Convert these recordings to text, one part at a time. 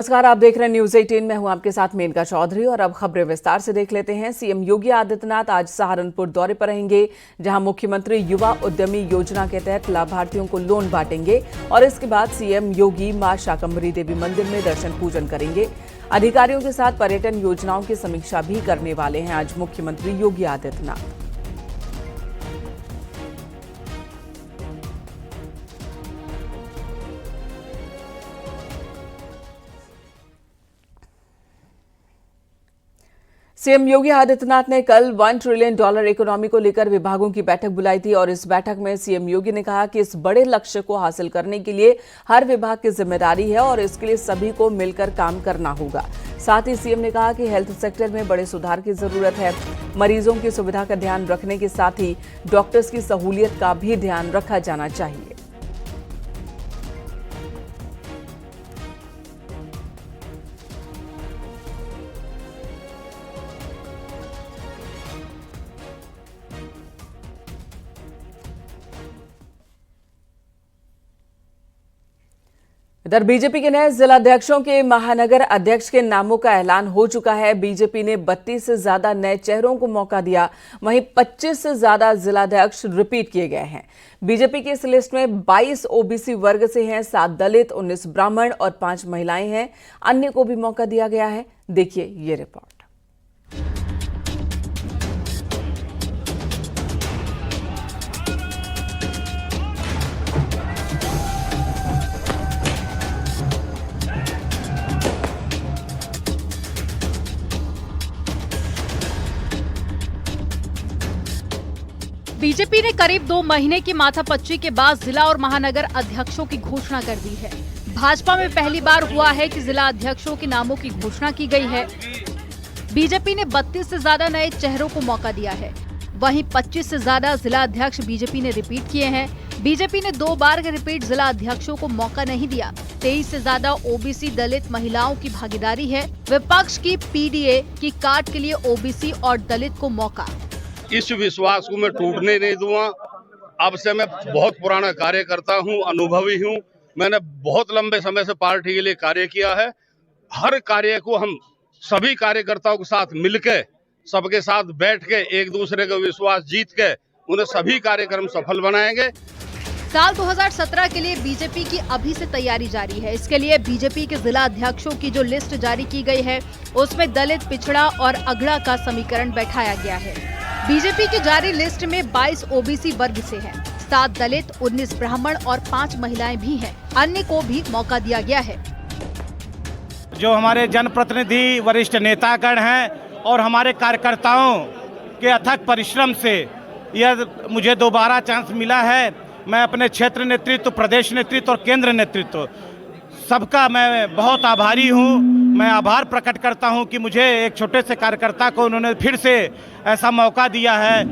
नमस्कार, आप देख रहे हैं न्यूज 18। मैं हूं आपके साथ मेनका चौधरी और अब खबरें विस्तार से देख लेते हैं। सीएम योगी आदित्यनाथ आज सहारनपुर दौरे पर रहेंगे, जहां मुख्यमंत्री युवा उद्यमी योजना के तहत लाभार्थियों को लोन बांटेंगे और इसके बाद सीएम योगी मां शाकंभरी देवी मंदिर में दर्शन पूजन करेंगे। अधिकारियों के साथ पर्यटन योजनाओं की समीक्षा भी करने वाले हैं आज मुख्यमंत्री योगी आदित्यनाथ। सीएम योगी आदित्यनाथ ने कल $1 ट्रिलियन इकोनॉमी को लेकर विभागों की बैठक बुलाई थी और इस बैठक में सीएम योगी ने कहा कि इस बड़े लक्ष्य को हासिल करने के लिए हर विभाग की जिम्मेदारी है और इसके लिए सभी को मिलकर काम करना होगा। साथ ही सीएम ने कहा कि हेल्थ सेक्टर में बड़े सुधार की जरूरत है। मरीजों की सुविधा का ध्यान रखने के साथ ही डॉक्टर्स की सहूलियत का भी ध्यान रखा जाना चाहिए। इधर बीजेपी के नए जिलाध्यक्षों के महानगर अध्यक्ष के नामों का ऐलान हो चुका है। बीजेपी ने 32 से ज्यादा नए चेहरों को मौका दिया, वहीं 25 से ज्यादा जिलाध्यक्ष रिपीट किए गए हैं। बीजेपी की इस लिस्ट में 22 ओबीसी वर्ग से हैं, 7 दलित, 19 ब्राह्मण और 5 महिलाएं हैं। अन्य को भी मौका दिया गया है। देखिए ये रिपोर्ट। बीजेपी ने करीब 2 महीने की माथापच्ची के बाद जिला और महानगर अध्यक्षों की घोषणा कर दी है। भाजपा में पहली बार हुआ है कि जिला अध्यक्षों के नामों की घोषणा की गई है। बीजेपी ने 32 से ज्यादा नए चेहरों को मौका दिया है, वहीं 25 से ज्यादा जिला अध्यक्ष बीजेपी ने रिपीट किए हैं। बीजेपी ने 2 बार के रिपीट जिला अध्यक्षों को मौका नहीं दिया। 23 से ज्यादा ओबीसी, दलित, महिलाओं की भागीदारी है। विपक्ष की पीडीए की काट के लिए ओबीसी और दलित को मौका। इस विश्वास को मैं टूटने नहीं दूंगा। अब से मैं बहुत पुराना कार्यकर्ता हूं, अनुभवी हूं। मैंने बहुत लंबे समय से पार्टी के लिए कार्य किया है। हर कार्य को हम सभी कार्यकर्ताओं के साथ मिलकर, सबके साथ बैठ के, एक दूसरे का विश्वास जीत के उन्हें सभी कार्यक्रम सफल बनाएंगे। साल 2017 के लिए बीजेपी की अभी से तैयारी जारी है। इसके लिए बीजेपी के जिला अध्यक्षों की जो लिस्ट जारी की गई है, उसमें दलित, पिछड़ा और अगड़ा का समीकरण बैठाया गया है। बीजेपी की जारी लिस्ट में 22 ओबीसी वर्ग से हैं, 7 दलित, 19 ब्राह्मण और 5 महिलाएं भी हैं। अन्य को भी मौका दिया गया है। जो हमारे जनप्रतिनिधि, वरिष्ठ नेतागण हैं और हमारे कार्यकर्ताओं के अथक परिश्रम से यह मुझे दोबारा चांस मिला है। मैं अपने क्षेत्र नेतृत्व, प्रदेश नेतृत्व और केंद्र नेतृत्व सबका मैं बहुत आभारी हूं। मैं आभार प्रकट करता हूं कि मुझे एक छोटे से कार्यकर्ता को उन्होंने फिर से ऐसा मौका दिया है।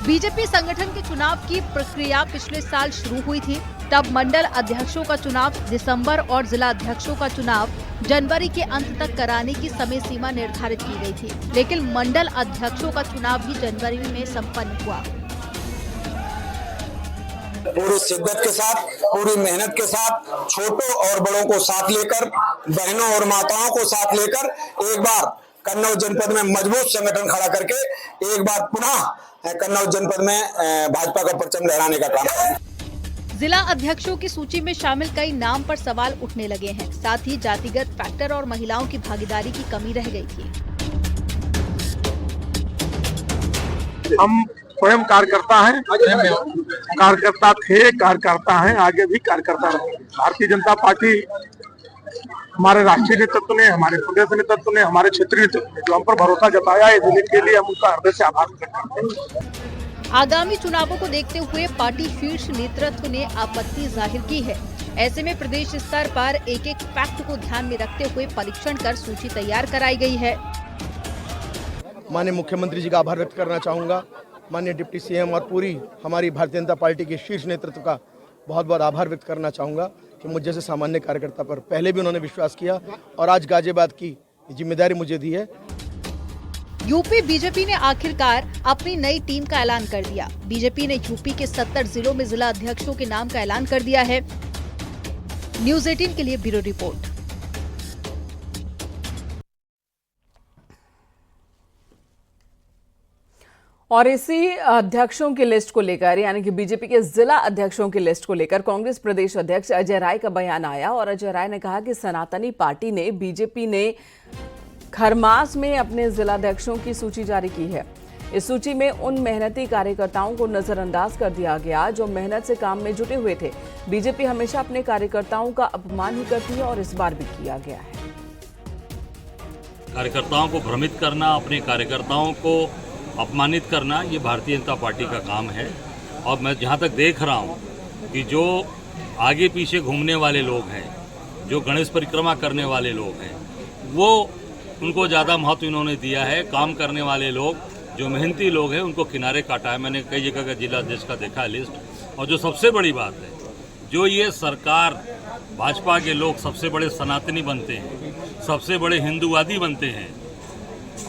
बीजेपी संगठन के चुनाव की प्रक्रिया पिछले साल शुरू हुई थी। तब मंडल अध्यक्षों का चुनाव दिसंबर और जिला अध्यक्षों का चुनाव जनवरी के अंत तक कराने की समय सीमा निर्धारित की गई थी, लेकिन मंडल अध्यक्षों का चुनाव भी जनवरी में संपन्न हुआ। पूरी शिद्दत के साथ, पूरी मेहनत के साथ, छोटों और बड़ों को साथ लेकर, बहनों और माताओं को साथ लेकर एक बार कन्नौज जनपद में मजबूत संगठन खड़ा करके एक बार पुनः कन्नौज जनपद में भाजपा का परचम लहराने का काम है। जिला अध्यक्षों की सूची में शामिल कई नाम पर सवाल उठने लगे हैं। साथ ही जातिगत फैक्टर और महिलाओं की भागीदारी की कमी रह गई थी। हम स्वयं कार्यकर्ता हैं, कार्यकर्ता थे, कार्यकर्ता हैं, आगे भी कार्यकर्ता रहेंगे। भारतीय जनता पार्टी, हमारे राष्ट्रीय नेतृत्व ने, हमारे प्रदेश नेतृत्व ने, हमारे क्षेत्रीय नेतृत्व ने जो हम पर भरोसा जताया है, जिसके लिए हम उनका हृदय से आभार व्यक्त करते हैं। आगामी चुनावों को देखते हुए पार्टी शीर्ष नेतृत्व ने आपत्ति जाहिर की है। ऐसे में प्रदेश स्तर पर एक एक फैक्ट को ध्यान में रखते हुए परीक्षण कर सूची तैयार कराई गई है। माननीय मुख्यमंत्री जी का आभार व्यक्त करना चाहूँगा। माननीय डिप्टी सीएम और पूरी हमारी भारतीय जनता पार्टी के शीर्ष नेतृत्व का बहुत बहुत आभार व्यक्त करना चाहूँगा कि मुझ जैसे सामान्य कार्यकर्ता पर पहले भी उन्होंने विश्वास किया और आज गाजियाबाद की जिम्मेदारी मुझे दी है। यूपी बीजेपी ने आखिरकार अपनी नई टीम का ऐलान कर दिया। बीजेपी ने यूपी के 70 जिलों में जिला अध्यक्षों के नाम का ऐलान कर दिया है। न्यूज 18 के लिए ब्यूरो रिपोर्ट। और इसी अध्यक्षों की लिस्ट को लेकर यानी कि बीजेपी के जिला अध्यक्षों की लिस्ट को लेकर कांग्रेस प्रदेश अध्यक्ष अजय राय का बयान आया और अजय राय ने कहा कि सनातनी पार्टी ने बीजेपी ने खरमास में अपने जिला अध्यक्षों की सूची जारी की है। इस सूची में उन मेहनती कार्यकर्ताओं को नजरअंदाज कर दिया गया जो मेहनत से काम में जुटे हुए थे। बीजेपी हमेशा अपने कार्यकर्ताओं का अपमान ही करती है और इस बार भी किया गया है। कार्यकर्ताओं को भ्रमित करना, अपने कार्यकर्ताओं को अपमानित करना, ये भारतीय जनता पार्टी का काम है। और मैं जहाँ तक देख रहा हूँ कि जो आगे पीछे घूमने वाले लोग हैं, जो गणेश परिक्रमा करने वाले लोग हैं, वो उनको ज़्यादा महत्व इन्होंने दिया है। काम करने वाले लोग, जो मेहनती लोग हैं, उनको किनारे काटा है। मैंने कई जगह का जिला अध्यक्ष का देखा है लिस्ट। और जो सबसे बड़ी बात है, जो ये सरकार भाजपा के लोग सबसे बड़े सनातनी बनते हैं, सबसे बड़े हिंदूवादी बनते हैं,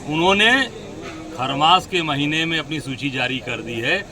उन्होंने खरमास के महीने में अपनी सूची जारी कर दी है।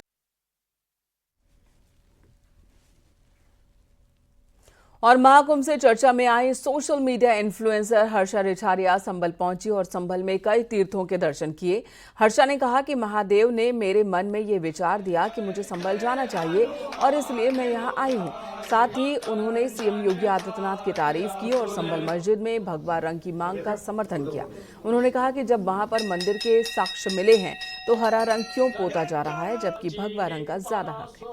और महाकुंभ से चर्चा में आई social media influencer Harsha Richhariya Sambhal पहुंची और संभल में कई तीर्थों के दर्शन किए। हर्षा ने कहा कि महादेव ने मेरे मन में ये विचार दिया कि मुझे संभल जाना चाहिए और इसलिए मैं यहाँ आई हूँ। साथ ही उन्होंने सीएम योगी आदित्यनाथ की तारीफ की और संभल मस्जिद में भगवा रंग की मांग का समर्थन किया। उन्होंने कहा कि जब वहां पर मंदिर के साक्ष्य मिले हैं तो हरा रंग क्यों पोता जा रहा है, जबकि भगवा रंग का ज्यादा हक है।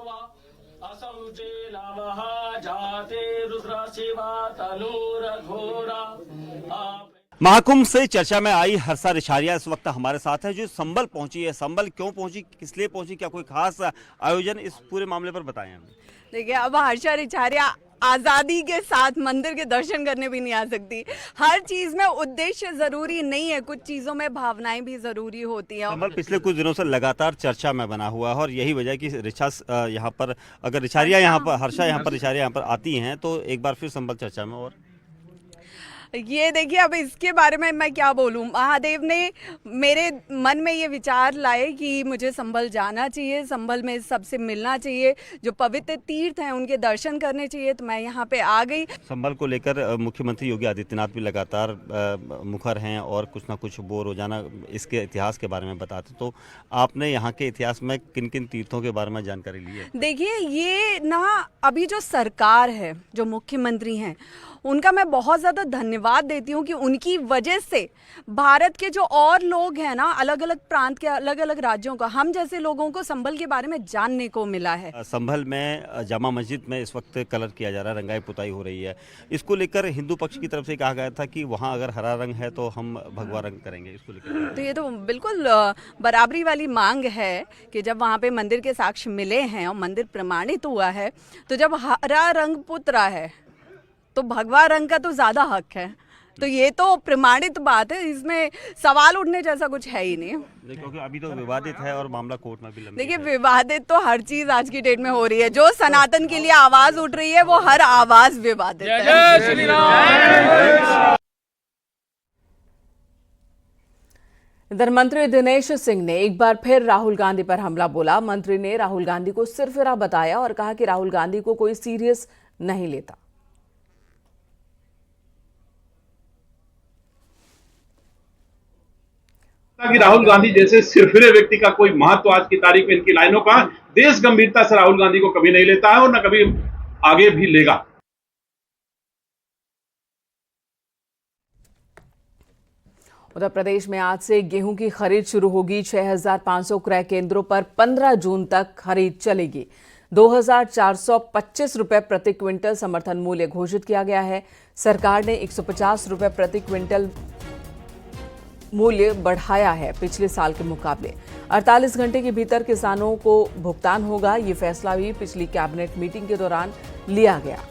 महाकुंभ से चर्चा में आई हर्षा रिछारिया इस वक्त हमारे साथ है, जो संभल पहुंची है। संभल क्यों पहुंची, किस लिए पहुंची, क्या कोई खास आयोजन, इस पूरे मामले पर बताएं हमें। देखिए, अब हर्षा रिछारिया आजादी के साथ मंदिर के दर्शन करने भी नहीं आ सकती। हर चीज में उद्देश्य जरूरी नहीं है, कुछ चीजों में भावनाएं भी जरूरी होती हैं। संभल पिछले कुछ दिनों से लगातार चर्चा में बना हुआ है और यही वजह कि रिछा यहाँ पर, अगर रिछारिया यहाँ पर, हर्षा यहाँ पर, रिछारिया यहाँ पर आती हैं तो एक बार फिर संभल चर्चा में। और ये देखिए, अब इसके बारे में मैं क्या बोलूं। महादेव ने मेरे मन में ये विचार लाए कि मुझे संभल जाना चाहिए, संभल में सबसे मिलना चाहिए, जो पवित्र तीर्थ हैं उनके दर्शन करने चाहिए, तो मैं यहाँ पे आ गई। संभल को लेकर मुख्यमंत्री योगी आदित्यनाथ भी लगातार मुखर हैं और कुछ ना कुछ वो रोजाना इसके इतिहास के बारे में बताते। तो आपने यहाँ के इतिहास में किन किन तीर्थों के बारे में जानकारी ली है? देखिए, ये ना अभी जो सरकार है, जो मुख्यमंत्री हैं, उनका मैं बहुत ज़्यादा धन्यवाद देती हूँ कि उनकी वजह से भारत के जो और लोग हैं ना, अलग अलग प्रांत के, अलग अलग राज्यों का, हम जैसे लोगों को संभल के बारे में जानने को मिला है। संभल में जामा मस्जिद में इस वक्त कलर किया जा रहा है, रंगाई पुताई हो रही है। इसको लेकर हिंदू पक्ष की तरफ से कहा गया था कि वहाँ अगर हरा रंग है तो हम भगवा रंग करेंगे। इसको लेकर तो ये तो बिल्कुल बराबरी वाली मांग है कि जब वहाँ पे मंदिर के साक्ष्य मिले हैं और मंदिर प्रमाणित हुआ है, तो जब हरा रंग पुत रहा है तो भगवा रंग का तो ज्यादा हक है। तो ये तो प्रमाणित बात है, इसमें सवाल उठने जैसा कुछ है ही नहीं। क्योंकि अभी तो विवादित है और मामला कोर्ट में भी लंबित है। देखिए, विवादित तो हर चीज आज की डेट में हो रही है। जो सनातन के लिए आवाज उठ रही है, वो हर आवाज विवादित है। इधर मंत्री दिनेश सिंह ने एक बार फिर राहुल गांधी पर हमला बोला। मंत्री ने राहुल गांधी को सिरफिरा बताया और कहा कि राहुल गांधी को कोई सीरियस नहीं लेता। कि राहुल गांधी जैसे सिरफिरे व्यक्ति का कोई महत्व आज की तारीख में इनकी लाइनों का देश गंभीरता से राहुल गांधी को कभी नहीं लेता है और न कभी आगे भी लेगा। उत्तर प्रदेश में आज से गेहूं की खरीद शुरू होगी। 6,500 क्रय केंद्रों पर 15 जून तक खरीद चलेगी। 2,425 रुपए प्रति क्विंटल समर्थन मूल्य घोषित किया गया है। सरकार ने 150 रुपए प्रति क्विंटल मूल्य बढ़ाया है पिछले साल के मुकाबले। 48 घंटे के भीतर किसानों को भुगतान होगा। ये फैसला भी पिछली कैबिनेट मीटिंग के दौरान लिया गया।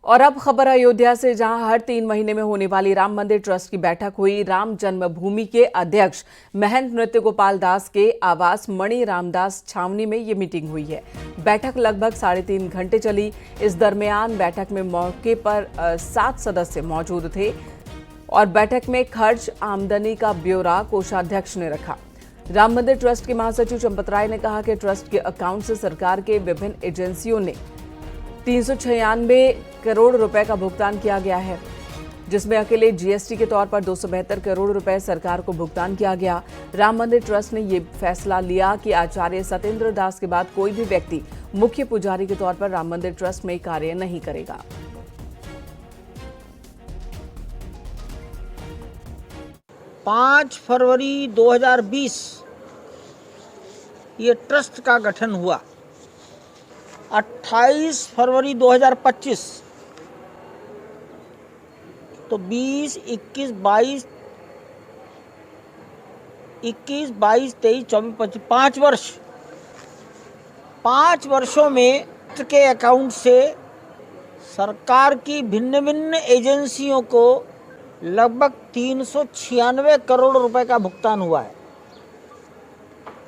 और अब खबर अयोध्या से, जहां हर 3 महीने में होने वाली राम मंदिर ट्रस्ट की बैठक हुई। राम जन्मभूमि के अध्यक्ष महंत नृत्य गोपाल दास के आवास मणि रामदास छावनी में ये मीटिंग हुई है। बैठक लगभग 3.5 घंटे चली। इस दरमियान बैठक में मौके पर 7 सदस्य मौजूद थे और बैठक में खर्च आमदनी का ब्यौरा कोषाध्यक्ष ने रखा। राम मंदिर ट्रस्ट के महासचिव चंपत राय ने कहा कि ट्रस्ट के अकाउंट से सरकार के विभिन्न एजेंसियों ने 396 करोड़ रुपए का भुगतान किया गया है, जिसमें अकेले जीएसटी के तौर पर 272 करोड़ रुपए सरकार को भुगतान किया गया। राम मंदिर ट्रस्ट ने ये फैसला लिया कि आचार्य सत्येंद्र दास के बाद कोई भी व्यक्ति मुख्य पुजारी के तौर पर राम मंदिर ट्रस्ट में कार्य नहीं करेगा। पाँच फरवरी 2020 ये ट्रस्ट का गठन हुआ। 28 फरवरी 2025 तो 20, 21, 22, 23, 24, 25 5 वर्ष, 5 वर्षों में ट्रस्ट के अकाउंट से सरकार की भिन्न भिन्न एजेंसियों को लगभग 396 करोड़ रुपए का भुगतान हुआ है।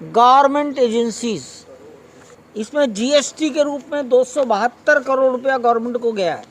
गवर्नमेंट एजेंसीज, इसमें जीएसटी के रूप में 272 करोड़ रुपया गवर्नमेंट को गया है।